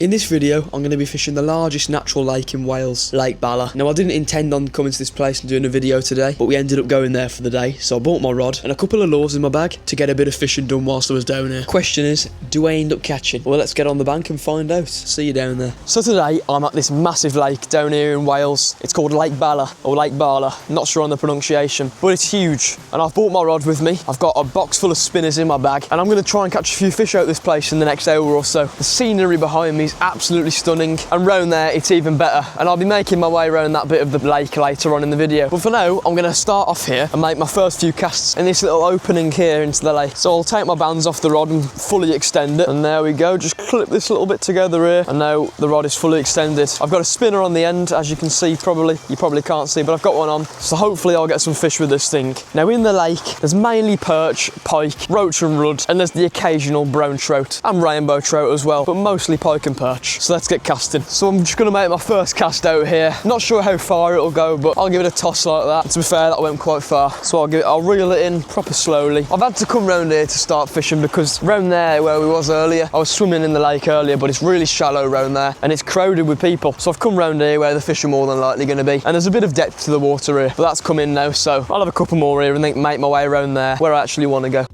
In this video, I'm going to be fishing the largest natural lake in Wales, Lake Bala. Now, I didn't intend on coming to this place and doing a video today, but we ended up going there for the day, so I bought my rod and a couple of lures in my bag to get a bit of fishing done whilst I was down here. Question is, do I end up catching? Well, let's get on the bank and find out. See you down there. So today, I'm at this massive lake down here in Wales. It's called Lake Bala, or Lake Bala. Not sure on the pronunciation, but it's huge. And I've bought my rod with me. I've got a box full of spinners in my bag, and I'm going to try and catch a few fish out of this place in the next hour or so. The scenery behind me is absolutely stunning, and round there it's even better, and I'll be making my way around that bit of the lake later on in the video. But for now, I'm going to start off here and make my first few casts in this little opening here into the lake. So I'll take my bands off the rod and fully extend it, and there we go. Just clip this little bit together here, and now the rod is fully extended. I've got a spinner on the end, as you can see. You probably can't see, but I've got one on, so hopefully I'll get some fish with this thing. Now in the lake, there's mainly perch, pike, roach and rudd, and there's the occasional brown trout and rainbow trout as well, but mostly pike and perch. So let's get casting. So I'm just going to make my first cast out here. Not sure how far it'll go, but I'll give it a toss like that. And to be fair, that went quite far, so I'll reel it in proper slowly. I've had to come round here to start fishing because round there where we was earlier, I was swimming in the lake earlier, but it's really shallow round there and it's crowded with people. So I've come round here where the fish are more than likely going to be, and there's a bit of depth to the water here, but that's come in now, so I'll have a couple more here and then make my way around there where I actually want to go.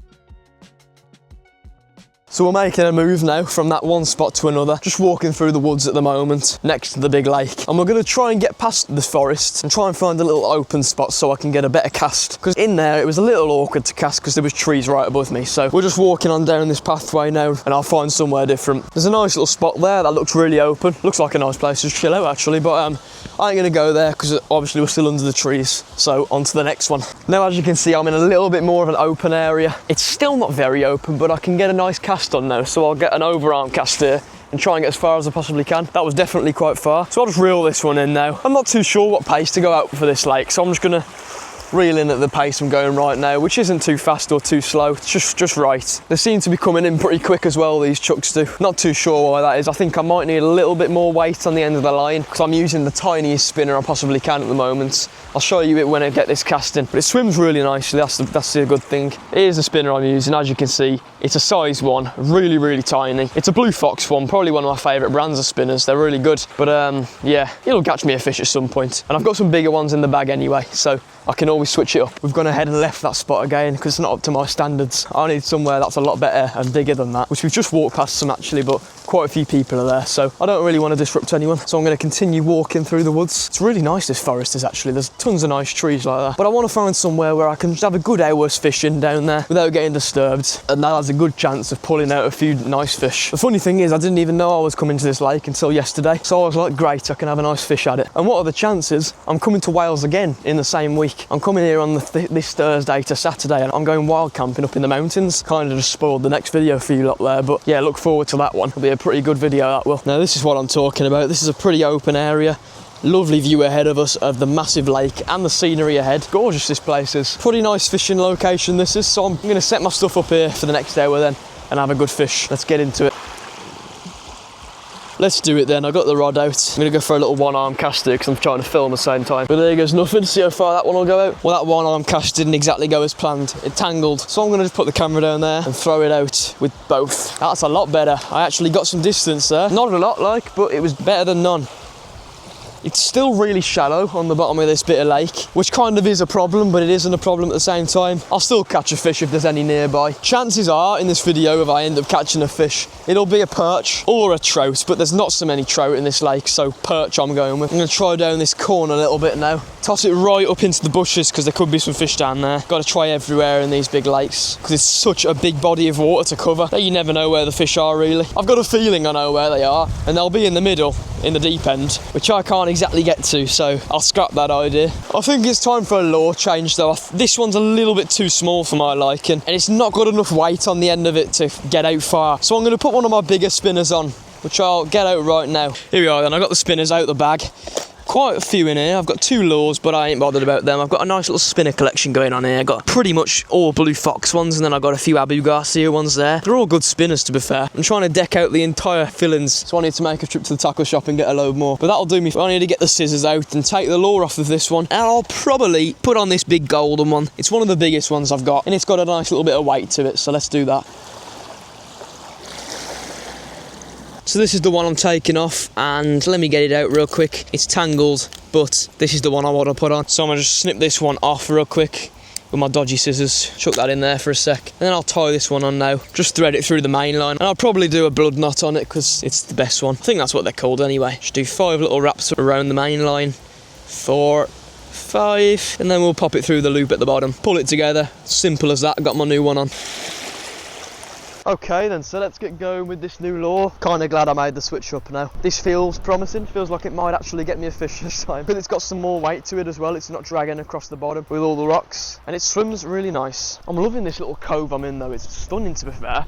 So we're making a move now from that one spot to another, just walking through the woods at the moment, next to the big lake. And we're going to try and get past the forest and try and find a little open spot so I can get a better cast. Because in there, it was a little awkward to cast because there was trees right above me. So we're just walking on down this pathway now, and I'll find somewhere different. There's a nice little spot there that looks really open. Looks like a nice place to chill out, actually, but I ain't going to go there because obviously we're still under the trees. So on to the next one. Now, as you can see, I'm in a little bit more of an open area. It's still not very open, but I can get a nice cast on now, so I'll get an overarm cast here and try and get as far as I possibly can. That was definitely quite far, so I'll just reel this one in now. I'm not too sure what pace to go out for this lake, so I'm just gonna reel in at the pace I'm going right now, which isn't too fast or too slow. It's just right. They seem to be coming in pretty quick as well, these chucks do. Not too sure why that is. I think I might need a little bit more weight on the end of the line because I'm using the tiniest spinner I possibly can at the moment. I'll show you it when I get this casting, but it swims really nicely. That's the good thing. Here's the spinner I'm using. As you can see, it's a size 1, really tiny. It's a Blue Fox one, probably one of my favourite brands of spinners. They're really good, but yeah, it'll catch me a fish at some point. And I've got some bigger ones in the bag anyway, so I can always switch it up. We've gone ahead and left that spot again because it's not up to my standards. I need somewhere that's a lot better and bigger than that, which we've just walked past some actually, but quite a few people are there, so I don't really want to disrupt anyone. So I'm going to continue walking through the woods. It's really nice, this forest is actually. There's tons of nice trees like that. But I want to find somewhere where I can just have a good hour's fishing down there without getting disturbed, and that has a good chance of pulling out a few nice fish. The funny thing is, I didn't even know I was coming to this lake until yesterday, so I was like, great, I can have a nice fish at it. And what are the chances I'm coming to Wales again in the same week? I'm coming here on this Thursday to Saturday, and I'm going wild camping up in the mountains. Kind of just spoiled the next video for you lot there, but yeah, look forward to that one. It'll be a pretty good video, that will. Now, this is what I'm talking about. This is a pretty open area. Lovely view ahead of us of the massive lake and the scenery ahead. Gorgeous this place is. Pretty nice fishing location this is, so I'm going to set my stuff up here for the next hour then and have a good fish. Let's get into it. Let's do it then. I got the rod out. I'm going to go for a little one-arm cast here because I'm trying to film at the same time. But there goes nothing. See how far that one will go out? Well, that one-arm cast didn't exactly go as planned. It tangled. So I'm going to just put the camera down there and throw it out with both. That's a lot better. I actually got some distance there. Not a lot, but it was better than none. It's still really shallow on the bottom of this bit of lake, which kind of is a problem, but it isn't a problem at the same time. I'll still catch a fish if there's any nearby. Chances are, in this video, if I end up catching a fish, it'll be a perch or a trout, but there's not so many trout in this lake, so perch I'm going with. I'm going to try down this corner a little bit now. Toss it right up into the bushes, because there could be some fish down there. Got to try everywhere in these big lakes, because it's such a big body of water to cover that you never know where the fish are, really. I've got a feeling I know where they are, and they'll be in the middle, in the deep end, which I can't exactly get to, so I'll scrap that idea. I think it's time for a lure change though. This one's a little bit too small for my liking, and it's not got enough weight on the end of it to get out far. So I'm going to put one of my bigger spinners on, which I'll get out right now. Here we are then. I got the spinners out the bag. Quite a few in here. I've got 2 lures, but I ain't bothered about them. I've got a nice little spinner collection going on here. I've got pretty much all Blue Fox ones, and then I've got a few Abu Garcia ones there. They're all good spinners, to be fair. I'm trying to deck out the entire fillings, so I need to make a trip to the tackle shop and get a load more. But that'll do me. I need to get the scissors out and take the lure off of this one, and I'll probably put on this big golden one. It's one of the biggest ones I've got, and it's got a nice little bit of weight to it, so let's do that. So this is the one I'm taking off, and let me get it out real quick. It's tangled, but this is the one I want to put on. So I'm gonna just snip this one off real quick with my dodgy scissors, chuck that in there for a sec, and then I'll tie this one on now, just thread it through the main line, and I'll probably do a blood knot on it because it's the best one. I think that's what they're called anyway. Just do 5 little wraps around the main line, 4, 5, and then we'll pop it through the loop at the bottom. Pull it together, simple as that. I've got my new one on. Okay then, so let's get going with this new lure. Kind of glad I made the switch up now. This feels promising, feels like it might actually get me a fish this time. But it's got some more weight to it as well, it's not dragging across the bottom with all the rocks. And it swims really nice. I'm loving this little cove I'm in though, it's stunning to be fair.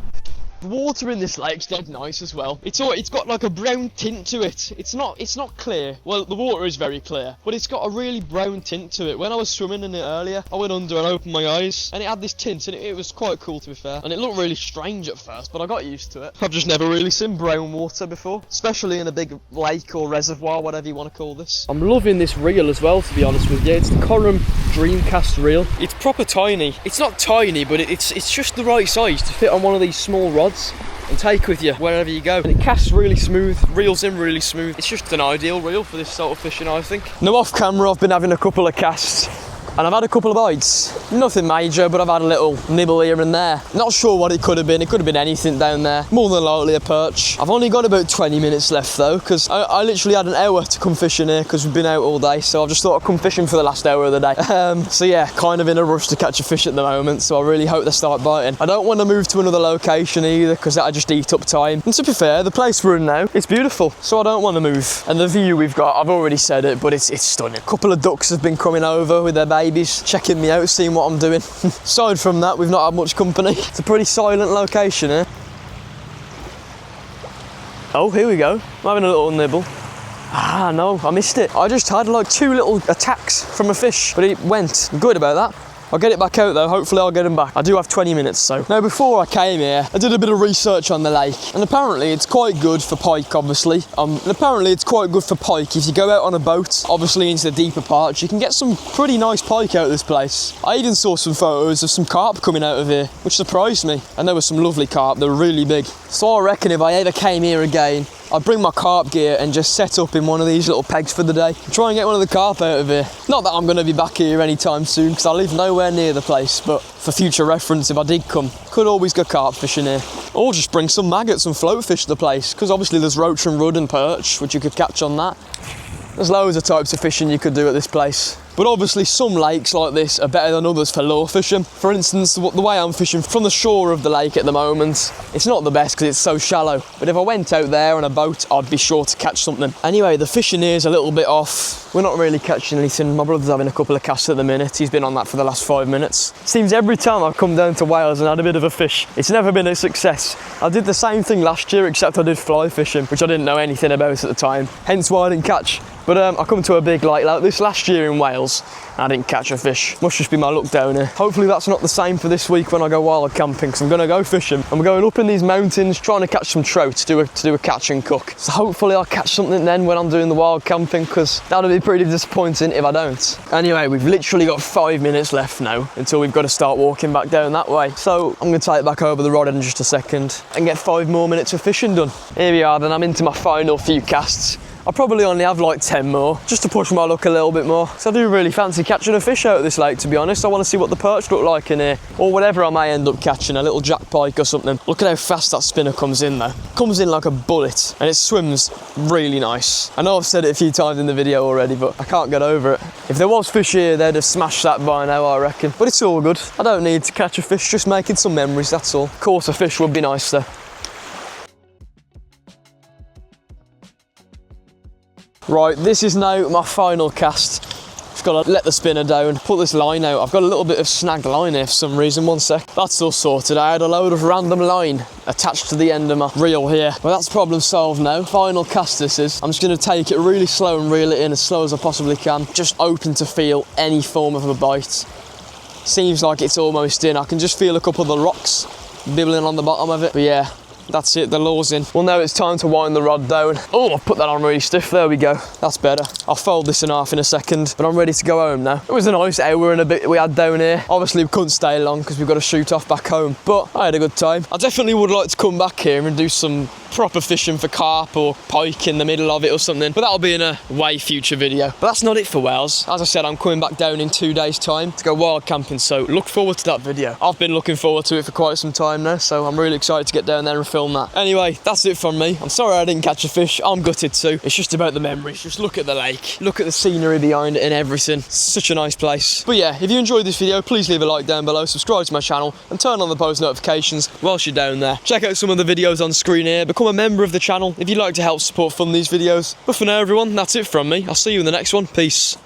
The water in this lake's dead nice as well. It's got like a brown tint to it. It's not clear. Well, the water is very clear, but it's got a really brown tint to it. When I was swimming in it earlier, I went under and opened my eyes, and it had this tint, and it was quite cool to be fair. And it looked really strange at first, but I got used to it. I've just never really seen brown water before, especially in a big lake or reservoir, whatever you want to call this. I'm loving this reel as well, to be honest with you. It's the Corum Dreamcast reel. It's proper tiny. It's not tiny, but it's just the right size to fit on one of these small rods and take with you wherever you go. And it casts really smooth, reels in really smooth. It's just an ideal reel for this sort of fishing, I think. Now off camera I've been having a couple of casts and I've had a couple of bites. Nothing major, but I've had a little nibble here and there. Not sure what it could have been. It could have been anything down there. More than likely a perch. I've only got about 20 minutes left though, because I literally had an hour to come fishing here because we've been out all day. So I've just thought I'd come fishing for the last hour of the day. So yeah, kind of in a rush to catch a fish at the moment. So I really hope they start biting. I don't want to move to another location either because that'll just eat up time. And to be fair, the place we're in now, it's beautiful. So I don't want to move. And the view we've got, I've already said it, but it's stunning. A couple of ducks have been coming over with their babies, checking me out, seeing what I'm doing. Aside from that, we've not had much company. It's a pretty silent location here. Oh, here we go. I'm having a little nibble. Ah, no, I missed it. I just had like 2 little attacks from a fish, but it went. I'm good about that. I'll get it back out though, hopefully I'll get him back. I do have 20 minutes, so. Now before I came here, I did a bit of research on the lake, and apparently it's quite good for pike, obviously. And apparently it's quite good for pike. If you go out on a boat, obviously into the deeper parts, you can get some pretty nice pike out of this place. I even saw some photos of some carp coming out of here, which surprised me. And there were some lovely carp, they were really big. So I reckon if I ever came here again, I'd bring my carp gear and just set up in one of these little pegs for the day. Try and get one of the carp out of here. Not that I'm going to be back here anytime soon because I live nowhere near the place, but for future reference, if I did come, could always go carp fishing here. Or just bring some maggots and float fish to the place because obviously there's roach and rudd and perch, which you could catch on that. There's loads of types of fishing you could do at this place. But obviously some lakes like this are better than others for lure fishing. For instance, the way I'm fishing from the shore of the lake at the moment, it's not the best because it's so shallow. But if I went out there on a boat, I'd be sure to catch something. Anyway, the fishing here is a little bit off. We're not really catching anything. My brother's having a couple of casts at the minute. He's been on that for the last 5 minutes. Seems every time I've come down to Wales and had a bit of a fish, it's never been a success. I did the same thing last year, except I did fly fishing, which I didn't know anything about at the time. Hence why I didn't catch. But I come to a big lake like this last year in Wales, and I didn't catch a fish. Must just be my luck down here. Hopefully that's not the same for this week when I go wild camping, because I'm going to go fishing. I'm going up in these mountains trying to catch some trout to do a catch and cook. So hopefully I'll catch something then when I'm doing the wild camping, because that'll be pretty disappointing if I don't. Anyway, we've literally got 5 minutes left now until we've got to start walking back down that way. So I'm going to take it back over the rod in just a second and get 5 more minutes of fishing done. Here we are then, I'm into my final few casts. I'll probably only have like 10 more, just to push my luck a little bit more. So I do really fancy catching a fish out of this lake, to be honest. I want to see what the perch look like in here, or whatever I may end up catching, a little jack pike or something. Look at how fast that spinner comes in though. Comes in like a bullet, and it swims really nice. I know I've said it a few times in the video already, but I can't get over it. If there was fish here, they'd have smashed that by now, I reckon. But it's all good. I don't need to catch a fish, just making some memories, that's all. Of course, a fish would be nice though. Right, this is now my final cast. Just got to let the spinner down, put this line out. I've got a little bit of snagged line here for some reason, one sec. That's all sorted. I had a load of random line attached to the end of my reel here. But that's problem solved now. Final cast this is. I'm just going to take it really slow and reel it in as slow as I possibly can. Just open to feel any form of a bite. Seems like it's almost in. I can just feel a couple of the rocks bibbling on the bottom of it. But yeah, That's it, the lure's in. Well, now it's time to wind the rod down. Oh, I've put that on really stiff. There we go. That's better. I'll fold this in half in a second, but I'm ready to go home now. It was a nice hour and a bit we had down here. Obviously, we couldn't stay long because we've got to shoot off back home, but I had a good time. I definitely would like to come back here and do some proper fishing for carp or pike in the middle of it or something, but that'll be in a way future video. But that's not it for Wales. As I said, I'm coming back down in 2 days time to go wild camping, so look forward to that video. I've been looking forward to it for quite some time now, so I'm really excited to get down there and film that. Anyway, that's it from me. I'm sorry I didn't catch a fish. I'm gutted too. It's just about the memories. Just look at the lake, look at the scenery behind it and everything. Such a nice place. But yeah, if you enjoyed this video, please leave a like down below, subscribe to my channel and turn on the post notifications whilst you're down there. Check out some of the videos on screen here. Become a member of the channel if you'd like to help support fund these videos. But for now everyone, that's it from me. I'll see you in the next one. Peace.